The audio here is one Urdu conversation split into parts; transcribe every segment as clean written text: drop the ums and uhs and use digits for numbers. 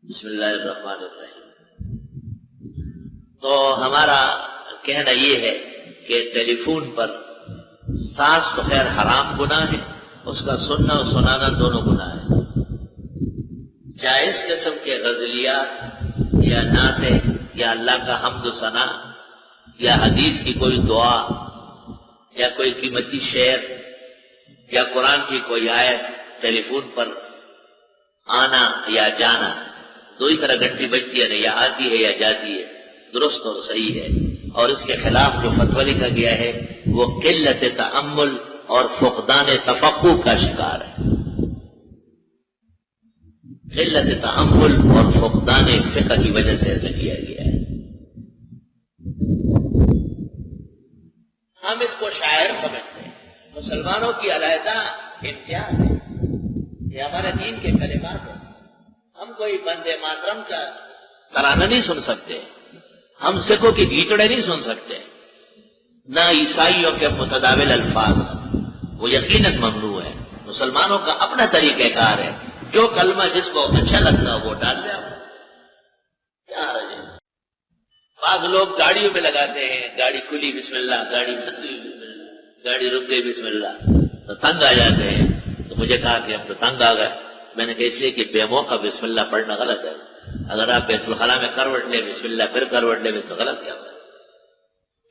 بسم اللہ الرحمن الرحیم۔ تو ہمارا کہنا یہ ہے کہ ٹیلی فون پر ساز تو خیر حرام گناہ ہے، اس کا سننا اور سنانا دونوں گناہ ہے۔ جائز قسم کے غزلیات یا نعتیں یا اللہ کا حمد و ثنا یا حدیث کی کوئی دعا یا کوئی قیمتی شعر یا قرآن کی کوئی آیت ٹیلی فون پر آنا یا جانا، دو ہی طرح گھنٹی بجتی ہے، یا آتی ہے یا جاتی ہے، درست اور صحیح ہے۔ اور اس کے خلاف جو فتویٰ لکھا گیا ہے وہ قلت تأمل اور فقدان تفقہ کا شکار ہے۔ قلت تأمل اور فقدان فقہ کی وجہ سے ایسا کیا گیا ہے۔ ہم اس کو شاعر سمجھتے ہیں، مسلمانوں کی علیحدہ امتیاز ہے، یہ ہمارے دین کے کلمات ہیں۔ ہم کوئی بندے ماترم کا ترانہ نہیں سن سکتے، ہم سکھوں کی گیتڑے نہیں سن سکتے، نہ عیسائیوں کے متداول الفاظ، وہ یقیناً ممنوع ہے۔ مسلمانوں کا اپنا طریقہ کار ہے، جو کلمہ جس کو اچھا لگتا ہو وہ ڈال دے۔ کیا حرج ہے؟ بعض لوگ گاڑیوں پہ لگاتے ہیں، گاڑی کھلی بسم اللہ، گاڑی بند ہوئی بسم اللہ، گاڑی رک گئی بسم اللہ، تو تنگ آ جاتے ہیں۔ تو مجھے کہا کہ اب تو تنگ آ گئے۔ میں نے کہا اس لیے کہ بے موقع بسم اللہ پڑھنا غلط ہے۔ اگر آپ بیت الخلا میں کروٹ لیں بسم اللہ پھر کروٹ لیں تو غلط کیا ہے؟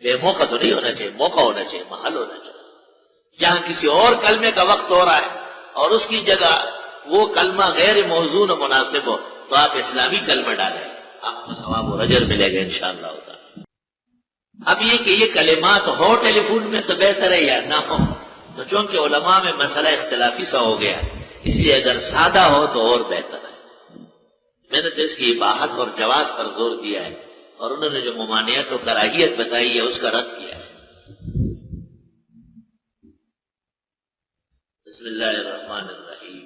بے موقع تو نہیں ہونا چاہیے، موقع ہونا چاہیے، محل ہونا چاہیے۔ جہاں کسی اور کلمے کا وقت ہو رہا ہے اور اس کی جگہ وہ کلمہ غیر موزون و مناسب ہو تو آپ اسلامی کلمہ ڈالیں، آپ کو ثواب و اجر ملے گا انشاءاللہ تعالی۔ اب یہ کہ یہ کلمات ہو ٹیلی فون میں تو بہتر ہے یا نہ ہو، تو چونکہ علماء میں مسئلہ اختلافی سا ہو گیا، اس لیے اگر سادہ ہو تو اور بہتر ہے۔ میں نے تو اس کی اباحت اور جواز پر زور دیا ہے، اور انہوں نے جو ممانعت و کراہیت بتائی ہے اس کا رد کیا ہے۔ بسم اللہ الرحمن الرحیم۔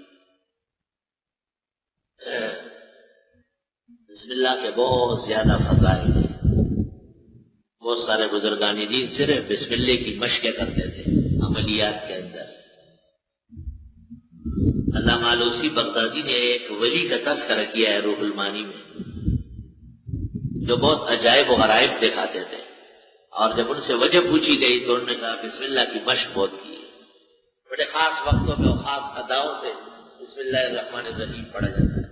بسم اللہ کے بہت زیادہ فضائل ہیں۔ بہت سارے بزرگان دین صرف بسم اللہ کی مشقیں کرتے تھے عملیات کے اندر۔ علامہ آلوسی بغدادی نے ایک ولی کا تذکرہ کیا ہے روح المانی میں، جو بہت عجائب و غرائب دکھاتے تھے، اور جب ان سے وجہ پوچھی گئی تو انہوں نے کہا بسم اللہ کی مشق بہت کی ہے، بڑے خاص وقتوں میں اور خاص اداؤں سے بسم اللہ الرحمن الرحیم پڑھا جاتا ہے۔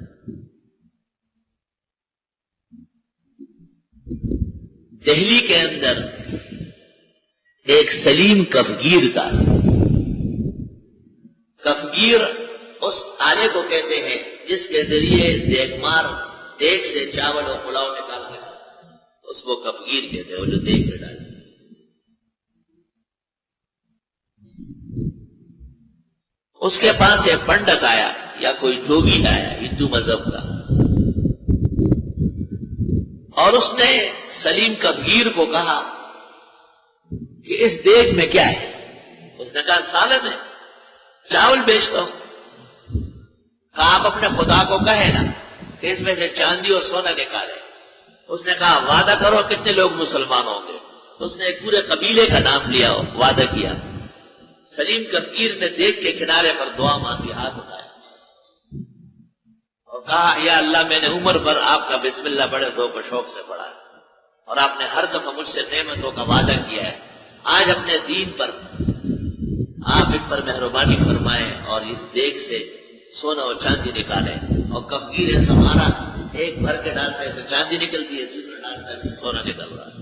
دہلی کے اندر ایک سلیم کفگیر تھا۔ کفگیر اس آلے کو کہتے ہیں جس کے ذریعے دیگمار دیگ سے چاول اور پلاؤ نکال کے اس کو کفگیر کہتے ہیں، وہ جو دیگ میں ڈالتے ہیں۔ اس کے پاس ایک پنڈت آیا یا کوئی جوگی آیا ہندو مذہب کا، اور اس نے سلیم کفگیر کو کہا کہ اس دیگ میں کیا ہے؟ اس نے کہا سالن ہے، چاول بیچتا ہوں۔ کہا آپ اپنے خدا کو کہے نا کہ اس میں سے چاندی اور سونا نکالے۔ اس نے کہا وعدہ کرو کتنے لوگ مسلمان ہوں گے۔ اس نے ایک پورے قبیلے کا نام لیا، وعدہ کیا۔ سلیم کفگیر نے دیگ کے کنارے پر دعا مانگی، ہاتھ اٹھایا اور کہا یا اللہ میں نے عمر بھر آپ کا بسم اللہ بڑے ذوق و شوق سے پڑھا ہے، اور آپ نے ہر دفعہ مجھ سے نعمتوں کا وعدہ کیا ہے۔ آج اپنے دین پر آپ ان پر مہربانی فرمائیں اور اس دیگ سے سونا اور چاندی نکالیں۔ اور کفگیر ہے ہمارا، ایک بھر کے ڈالتا ہے تو چاندی نکلتی ہے، دوسرا ڈالتا ہے تو سونا نکل رہا ہے۔